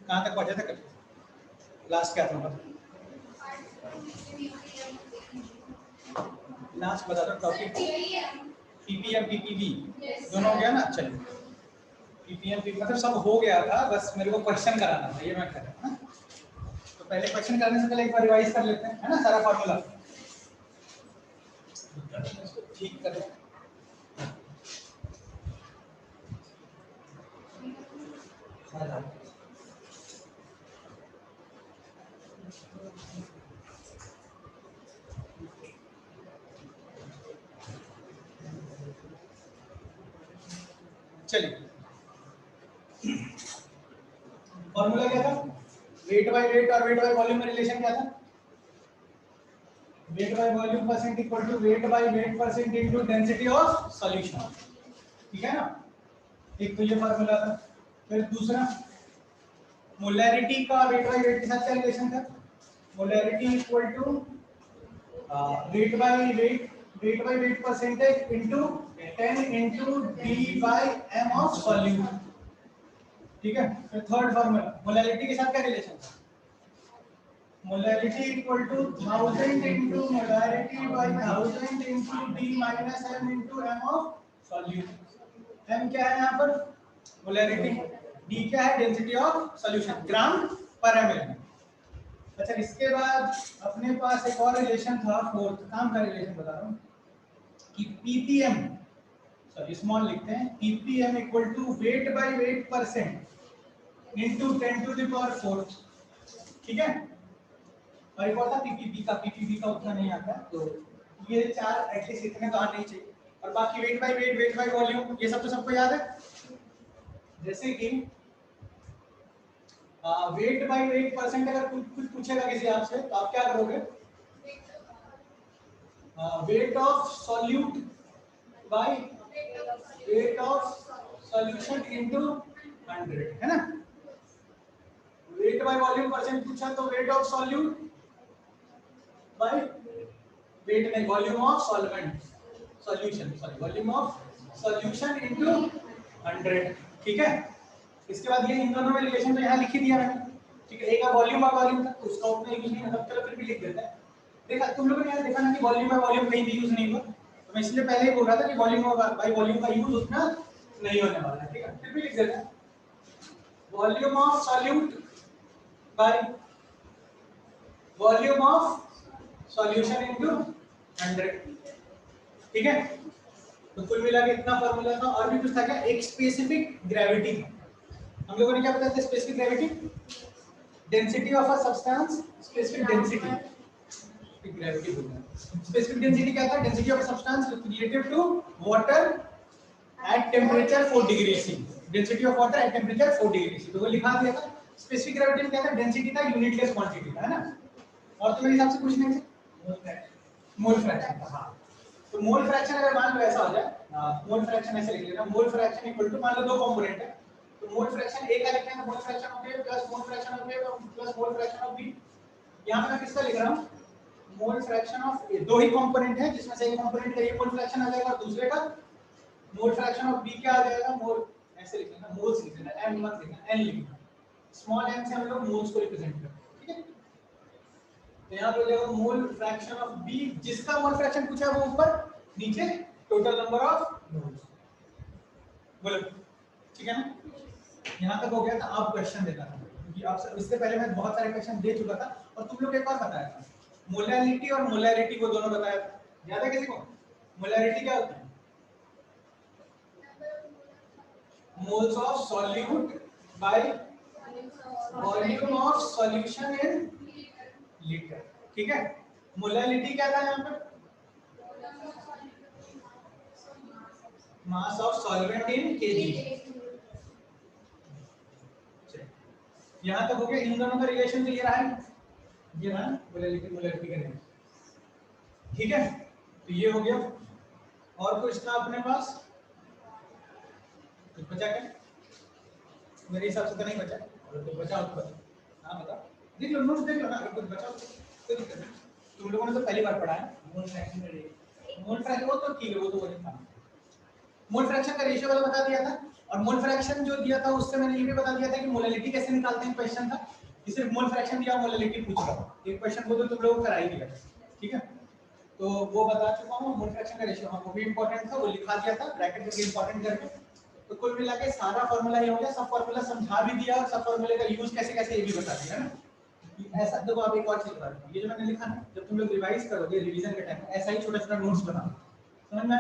कहाँ तक पहुंचे थे कल? लास्ट क्या था? लास्ट बता दो टॉपिक। पीपीएम पीपीवी दोनों हो गया ना? चलिए पीपीएम मतलब सब हो गया था, बस मेरे को क्वेश्चन कराना था, ये मैं कर रहा हूँ। तो पहले क्वेश्चन करने से पहले एक बार रिवाइज कर लेते हैं, है ना? सारा फॉर्मूला ठीक कर लें। चलिए फॉर्मूला क्या था? वेट बाय वेट और वेट बाय वॉल्यूम में रिलेशन क्या था? Weight by volume percent equal to weight by weight percent into density of solution, ठीक है ना? एक तो ये फॉर्मूला था। फिर दूसरा मोलैरिटी का वेट बाय वेट के साथ क्या रिलेशन था? Molarity equal to weight by weight percentage into 10 into D by M of solute, ठीक है? फिर थर्ड फॉर्मूला मोलैरिटी के साथ क्या रिलेशन था? Molarity equal to 1000 into molarity by 1000 into D minus M into M of solute. M क्या है यहाँ पर? मोलैरिटी। डी क्या है? डेंसिटी ऑफ सॉल्यूशन, ग्राम पर एमएल। अच्छा, इसके बाद अपने पास एक और रिलेशन था, फोर्थ काम का रिलेशन बता रहा हूँ कि पीपीएम, सॉरी स्मॉल लिखते हैं, PPM equal to weight by weight percent into 10 to the power 4, ठीक है? और एक और था पीपीवी का उतना नहीं आता, तो ये चार एटलीस्ट इतने तो आने ही चाहिए। और बाकी वेट बाय वॉल्यूम, ये सब तो सबको याद है। जैसे कि वेट बाय वेट परसेंट अगर कुछ पूछेगा किसी आपसे तो आप क्या करोगे? Weight of solute by weight of solution into 100, है ना? वेट बाय वॉल्यूम परसेंट पूछा तो weight of solute by weight नहीं, volume of solvent, solution, sorry volume of solution into 100, ठीक है? इसके बाद ये इन दोनों में रिलेशन तो यहाँ लिख ही दिया मैंने, ठीक है? एक का वॉल्यूम और वॉल्यूम था, तो उसका उतना यूज नहीं होता, चलो फिर भी लिख देते हैं। देखा तुम लोगों ने यहाँ देखा ना कि वॉल्यूम बाय वॉल्यूम कहीं भी यूज नहीं हुआ, तो मैं इसलिए पहले ही बोल रहा था कि वॉल्यूम बाय वॉल्यूम का यूज उतना नहीं होने वाला है, ठीक है? फिर भी लिख देते हैं volume of solute by volume of solution into 100, ठीक है? तो कुल मिला के इतना फॉर्मूला था। और भी कुछ था क्या? एक स्पेसिफिक ग्रेविटी था। हम लोगों ने क्या बताया था? Specific gravity, density of a substance, specific density, gravity बोलते हैं। स्पेसिफिक डेंसिटी क्या था? Density of a substance relative to water at temperature 4 degree C, density of water at temperature 4 degree C, तो वो लिखा दिया था। स्पेसिफिक ग्रेविटी में क्या था? डेंसिटी था, यूनिटलेस क्वांटिटी था, है ना? और तो मेरे हिसाब से कुछ नहीं था, मोल फ्रैक्शन था। हाँ, तो मोल फ्रैक्शन अगर मान लो ऐसा हो जाए, मोल फ्रैक्शन ऐसे लिख लेना, मोल फ्रैक्शन इक्वल टू, मान लो दो कंपोनेंट है, तो मोल फ्रैक्शन ए का लिखते हैं, mole fraction of A plus mole fraction of A plus mole fraction of B. यहां पे मैं किसका लिख रहा हूं? मोल फ्रैक्शन ऑफ ए, दो ही कंपोनेंट है जिसमें से एक कंपोनेंट का ये मोल फ्रैक्शन आ जाएगा और दूसरे का मोल फ्रैक्शन ऑफ बी क्या आ जाएगा? मोल, ऐसे लिखना, मोल्स लिखना, m मत लिखना, n लिखना, स्मॉल n से हम लोग मोल्स को रिप्रेजेंट करते हैं, ठीक है? तो यहाँ पे हो जाएगा मोल फ्रैक्शन ऑफ बी, जिसका मोल फ्रैक्शन पूछा है वो ऊपर, नीचे टोटल नंबर ऑफ मोल्स, बोलो ठीक है ना? यहाँ तक हो गया था। आप क्वेश्चन देना था, क्योंकि आप इससे पहले मैं बहुत सारे क्वेश्चन दे चुका था और तुम लोग को एक बार बताया था, मोलैलिटी और मोलैरिटी को दोनों बताया था, याद है किसी को? मोलैरिटी क्या होता है? Moles of solute by volume of solution in litre, ठीक है? मोलैलिटी क्या था यहाँ पे? Mass of solvent in KG. यहाँ तक हो गया। इन दोनों का रिलेशन तो ये रहा है, ये रहा मोलैलिटी मोलैरिटी का रिलेशन, ठीक है? तो ये हो गया। और कुछ था अपने पास? कुछ बचा क्या? मेरे हिसाब से तो नहीं बचा, अगर कुछ बचा हो तो बता। हाँ बता, देख लो नोट्स देख लो ना, अगर कुछ बचा हो तो कोई दिक्कत नहीं। तुम लोगों ने तो पहली बार पढ़ा है मोल फ्रैक्शन, मोल फ्रैक्शन वो तो ठीक है, वो तो वही था। मोल फ्रैक्शन का रेशियो वाला बता दिया था, और मोल फ्रैक्शन जो दिया था उससे मैंने ये भी बता दिया था कि मोलैलिटी कैसे निकालते हैं क्वेश्चन का। ये सिर्फ मोल फ्रैक्शन दिया, मोलैलिटी पूछ रहा हूं, ये क्वेश्चन को तो तुम लोगों को करा ही दिया, ठीक है। तो वो बता चुका हूं, मोल फ्रैक्शन का रेशियो हाँ वो भी इंपॉर्टेंट था, वो लिखा दिया था ब्रैकेट में इंपॉर्टेंट करके। तो कुल मिला के सारा फार्मूला ये हो गया, सब फार्मूला समझा भी दिया और सब फार्मूले का यूज कैसे कैसे ये भी बता दिया, है ना। ऐसा देखो, आप एक और चीज बता दूं, ये जो मैंने लिखा ना, जब तुम लोग रिवाइज करोगे रिवीजन के टाइम ऐसा ही छोटा छोटा नोट्स बनाओ, समझ में।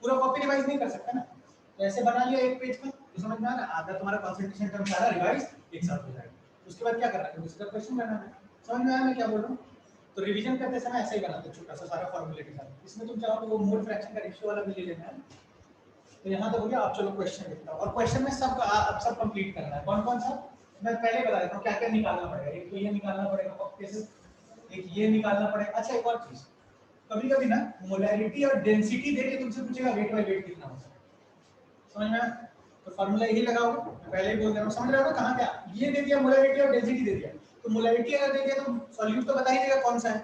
पूरा कॉपी रिवाइज नहीं कर सकते ना, तो ऐसे बना लिया एक पेज का, तो समझ में आ रहा है, आधा तुम्हारा कंसंट्रेशन टर्म सारा रिवाइज एक साथ हो जाएगा। उसके बाद क्या करना है, दूसरा क्वेश्चन बनाना है। समझ में आया मैं क्या बोल रहा हूँ। तो रिवीजन करते समय ऐसा ही बनाते छोटा सा सारा फार्मूले के साथ। इसमें तुम चाहो तो वो मोल फ्रैक्शन का रेशियो वाला भी ले लेना है। तो यहाँ तक हो गया। आप चलो क्वेश्चन लिखता हूँ, और क्वेश्चन में सब अब सब कंप्लीट करना है। कौन कौन सा मैं पहले बता देता हूँ, क्या क्या निकालना पड़ेगा। एक तो ये निकालना पड़ेगा कैसे, एक ये निकालना पड़ेगा। अच्छा एक और चीज, कभी कभी ना मोलैरिटी और डेंसिटी देके तुमसे पूछेगा वेट बाय वेट कितना होता है, समझ में आया? तो फार्मूला यही लगाओगे, मैं पहले ही बोल दे रहा हूँ, समझ रहे हो ना कहाँ क्या। ये दे दिया मोलैरिटी और डेंसिटी दे दिया, तो मोलैरिटी अगर दे दिया तो सॉल्यूट तो बता ही देगा कौन सा है,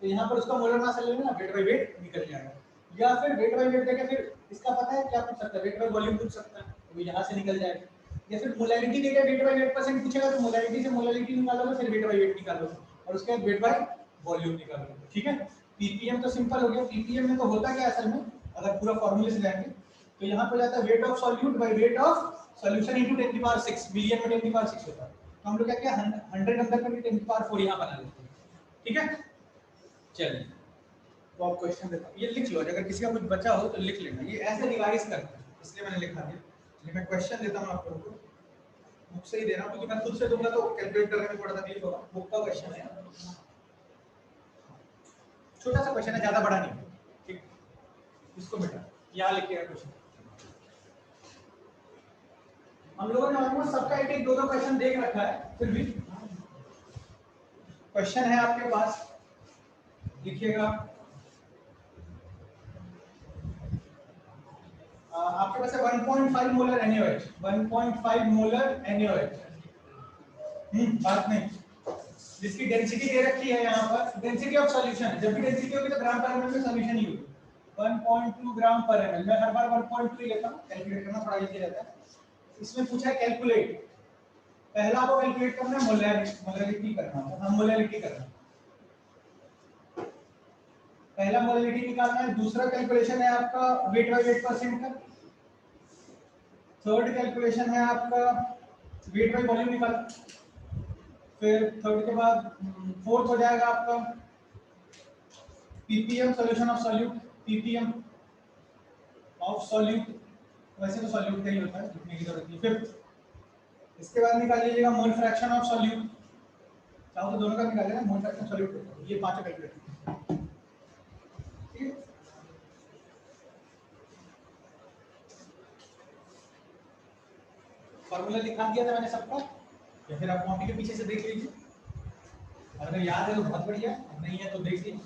तो यहाँ पर उसका मोलर मास ले लेना, वेट बाय वेट निकल जाएगा। या फिर वेट बाय वेट देके फिर इसका पता है क्या पूछ सकता है, वेट बाय वॉल्यूम पूछ सकता है, तो वो यहाँ से निकल जाएगा। या फिर मोलैरिटी देके वेट बाय वेट परसेंट पूछेगा, तो मोलैरिटी से मोलैरिटी निकालोगे, फिर वेट बाय वेट निकालोगे, और उसके बाद वेट बाय वॉल्यूम निकालोगे, ठीक है। पीपीएम तो सिंपल हो गया। पीपीएम में तो होता क्या असल में, अगर पूरा फॉर्मूले से जाएंगे तो यहाँ पे जाता है wait of solute by weight of solution into 10 की पावर 6, मिलियन में 10 की पावर 6 होता है। तो हम लोग क्या किया 100 अंदर करके 10 की पावर 4 यहाँ बना लेते हैं, ठीक है। चलिए तो आप क्वेश्चन देता हूँ, ये लिख लो, अगर किसी का कुछ बचा हो तो लिख लेना, ये ऐसे रिवाइज करते हैं इसलिए मैंने लिखा दिया। चलिए मैं क्वेश्चन देता हूँ आप लोगों को, बुक से ही दे रहा हूँ क्योंकि मैं खुद से दूंगा तो कैलकुलेट करने में थोड़ा तकलीफ होगा। बुक का क्वेश्चन है, छोटा सा क्वेश्चन है, ज्यादा बड़ा नहीं, ठीक। इसको बेटा यहाँ लिखिएगा क्वेश्चन। हम लोगों ने ऑलमोस्ट सबका एक एक दो दो क्वेश्चन देख रखा है, फिर भी क्वेश्चन है आपके पास, लिखिएगा। आपके पास है 1.5 मोलर NaOH, 1.5 मोलर NaOH। बात नहीं, जिसकी डेंसिटी दे रखी है यहाँ पर, डेंसिटी ऑफ सॉल्यूशन है, जब भी डेंसिटी होगी तो ग्राम पर एमएल में सॉल्यूशन ही होगी। 1.2 ग्राम पर एमएल, मैं हर बार 1.2 लेता हूँ, कैलकुलेट करना थोड़ा इजी रहता है। इसमें पूछा है कैलकुलेट, पहला आपको कैलकुलेट करना है मोलैरिटी करना है, हम मोलैरिटी करना है, पहला मोलैरिटी निकालना है। दूसरा कैलकुलेशन है आपका वेट बाय वेट परसेंट का। थर्ड कैलकुलेशन है आपका वेट बाय वॉल्यूम निकालना। फिर थर्ड के बाद फोर्थ हो जाएगा आपका ppm solution of solute, ppm of solute, वैसे तो सॉल्यूट का ही होता है, लिखने की जरूरत नहीं। फिफ्थ इसके बाद निकाल लीजिएगा मोल फ्रैक्शन ऑफ सॉल्यूट, चाहो तो दोनों का निकाल लेना, मोल फ्रैक्शन सॉल्यूट, ये पांचों कैलकुलेट, ठीक है। फॉर्मूला लिखा दिया था मैंने सबका, या फिर आप कॉपी के पीछे से देख लीजिए, अगर याद है तो बहुत बढ़िया, नहीं है तो देख लीजिए।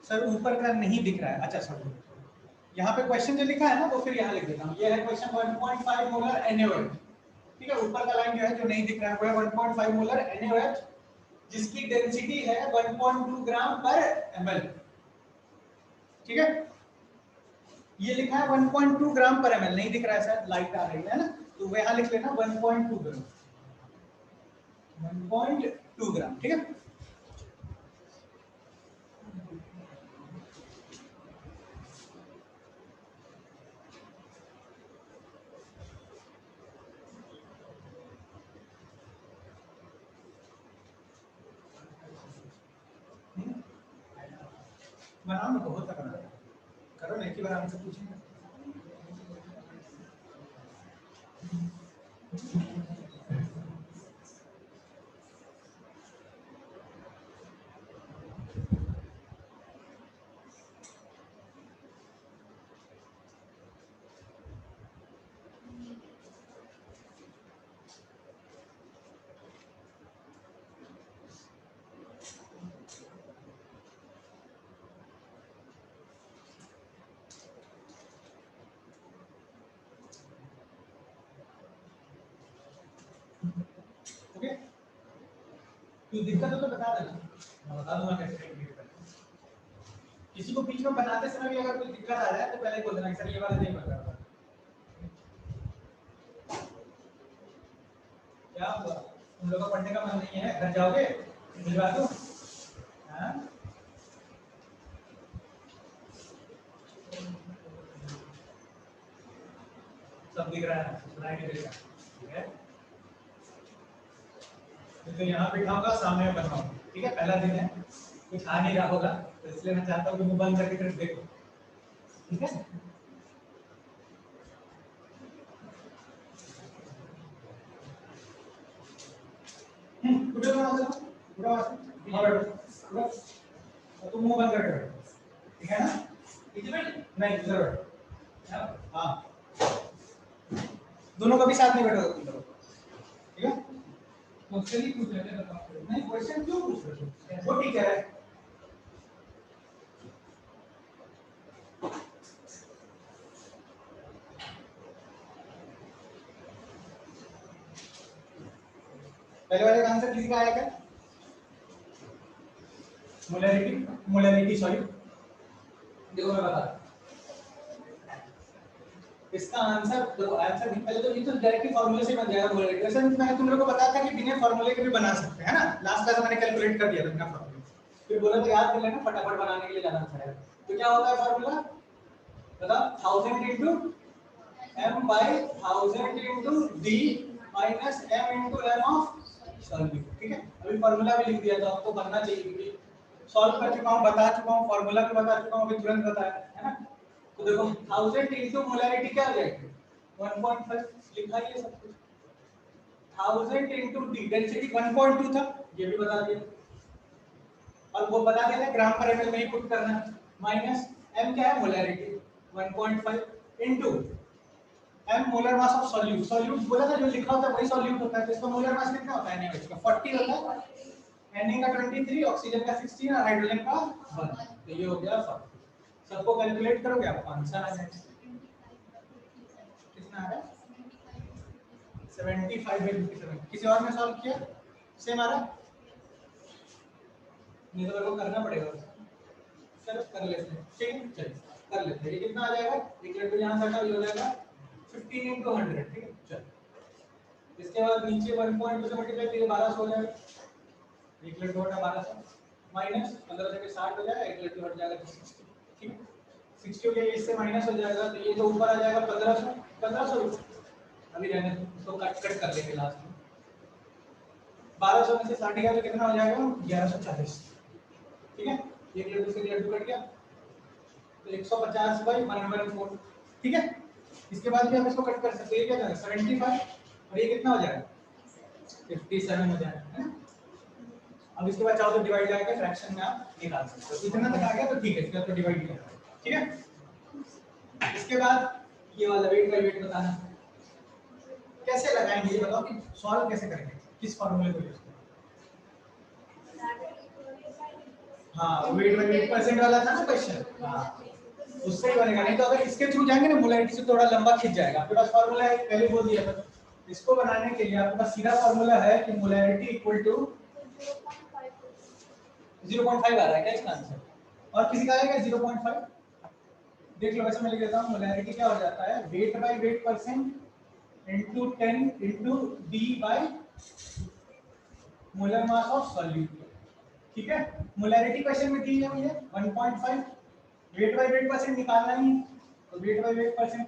सर ऊपर का नहीं दिख रहा है, अच्छा सर यहाँ पे क्वेश्चन जो लिखा है ना, तो फिर यहाँ लिख देता हूँ, ये है क्वेश्चन 1.5 मोलर NaOH, ठीक है। ऊपर का लाइन जो है जो नहीं दिख रहा है वो है 1.5 मोलर NaOH, जिसकी डेंसिटी है 1.2 ग्राम पर ml, ठीक है। ये लिखा है 1.2 ग्राम पर ml, नहीं दिख रहा है सर, लाइट आ रही है ना, तो वो यहाँ लिख लेना 1.2 ग्राम, 1.2 ग्राम, ठीक है। बनाओ ना, बहुत तक बना करो ना, एक ही बार हमसे पूछेंगे। ओके, कोई दिक्कत हो तो बता देना, मैं बता दूंगा कैसे कैलकुलेट करना। किसी को बीच में बनाते समय भी अगर कोई दिक्कत आ जाए तो पहले ही बोल देना सर ये वाला नहीं बन रहा। क्या हुआ, तुम लोगों का पढ़ने का मन नहीं है, घर जाओगे भिजवा दूं? हाँ सब दिख रहा है, सुनाई नहीं देगा, ठीक है। तो यहाँ बिठाऊंगा, सामने में बनवाऊंगा, ठीक है। पहला दिन है, कुछ आ नहीं रहा होगा तो इसलिए मैं चाहता हूँ कि मोबाइल करके फिर देखो, ठीक है। तुम मुंह बंद करके बैठो, ठीक है ना? नहीं इधर बैठो, हाँ दोनों कभी साथ नहीं बैठोगे तुम लोग, ठीक है। क्वेश्चन ही पूछ रहे थे, बताओ। नहीं क्वेश्चन क्यों पूछ रहे थे, वो टीचर है। पहले वाले का आंसर किसी का आया क्या? मोलैरिटी सॉरी, देखो मैं बता, इसका आंसर देखो, आंसर नहीं, पहले तो ये तो डायरेक्टली फार्मूले से बन जाएगा मोलैरिटी। वैसे मैंने तुम लोगों को बताया था कि बिना फार्मूले के भी बना सकते हैं, है ना? लास्ट क्लास में मैंने कैलकुलेट कर दिया था बिना फार्मूले, फिर बोला तो याद कर लेना, फटाफट बनाने के लिए जाना पड़ेगा। तो क्या होता है फार्मूला, बताओ, 1000 into m by 1000 into d minus m into m of solute, ठीक है। अभी फार्मूला भी लिख दिया था, आपको बनना चाहिए क्योंकि सॉल्व कर चुका हूं, बता चुका हूं, फार्मूला भी बता चुका हूं, अभी तुरंत बताया, है ना? तो देखो 1000 into मोलैरिटी क्या हो जाएगी, 1.5 लिखा ही है सब कुछ। 1000 into d डेंसिटी 1.2 था, ये भी बता दिया, और वो बता दिया था ग्राम पर एमएल में ही पुट करना, माइनस m क्या है, molarity 1.5 into m molar mass of solute, solute बोला था जो लिखा होता है वही सॉल्यूट होता है, तो इसका मोलर मास कितना होता है, NaOH का 40 होता है, Na का 23, ऑक्सीजन का 16 और हाइड्रोजन का 1, तो ये हो गया 40। सबको कैलकुलेट करोगे आपको आंसर आ जाएगा, कितना आ रहा है, 75/57। किसी और ने सॉल्व किया, सेम आ रहा है, नहीं तो मेरे को करना पड़ेगा, चलो कर लेते हैं, ठीक है चलिए कर लेते हैं। ये कितना आ जाएगा, एक लड्डू यहाँ से हटा, ये हो जाएगा 15 into 100, ठीक है चलो। इसके बाद नीचे 1.2 से मल्टीप्लाई करिए, 1200 हो जाएगा, एक लड्डू हटा 1200 माइनस 15 से 60 हो जाएगा, एक लड्डू हट जाएगा तो 60, ठीक है 60 हो गया, इससे माइनस हो जाएगा तो ये तो ऊपर आ जाएगा 1500 अभी रहने दो, इसको कट कर लेंगे लास्ट में। 1200 में से 60 गया तो कितना हो जाएगा, 1140, ठीक है। एक लड्डू से लड्डू कट गया तो 150/114, ठीक है। इसके बाद भी हम इसको कट कर सकते हैं, ये क्या करें 75 और ये कितना हो जाएगा 57 हो जाएगा, है ना। अब इसके बाद चाहो तो डिवाइड करके फ्रैक्शन में आप निकाल सकते हो, इतना तक आ गया तो ठीक है, इसके बाद तो डिवाइड किया, ठीक है। इसके बाद ये वाला वेट बाय वेट बताना कैसे लगाएंगे, ये बताओ कि सॉल्व कैसे करेंगे, किस फार्मूले को यूज करेंगे। हाँ वेट बाय वेट परसेंट वाला था ना क्वेश्चन, हाँ उससे ही बनेगा, नहीं तो अगर इसके थ्रू जाएंगे ना मोलैरिटी से थोड़ा लंबा खिंच जाएगा। आपके पास फार्मूला है, पहले बोल दिया था, इसको बनाने के लिए आपके पास सीधा फार्मूला है कि मोलैरिटी इक्वल टू 0.5 आ रहा है क्या इसका आंसर, और किसी का आएगा 0.5, देख लो वैसे मैं लिख देता हूँ, मोलैरिटी क्या हो जाता है, wait by weight percent into 10 into d by molar mass of solute, ठीक है। मोलैरिटी क्वेश्चन में दी है मुझे 1.5, वेट बाय वेट परसेंट निकालना ही, तो weight by weight percent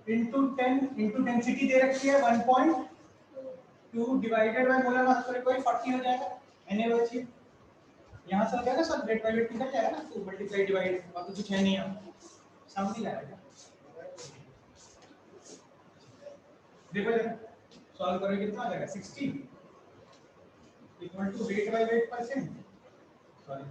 into 10 into density दे रखी है 1.2 डिवाइडेड बाय मोलर मास, तो कोई 40 हो जाएगा, NaOH यहाँ से हो जाएगा सर, वेट बाय वेट निकल जाएगा ना, तो मल्टीप्लाई डिवाइड, और तो कुछ है नहीं, है सामने जाएगा, देखो सॉल्व करोगे कितना आ जाएगा 60 equal to weight by weight percent, sorry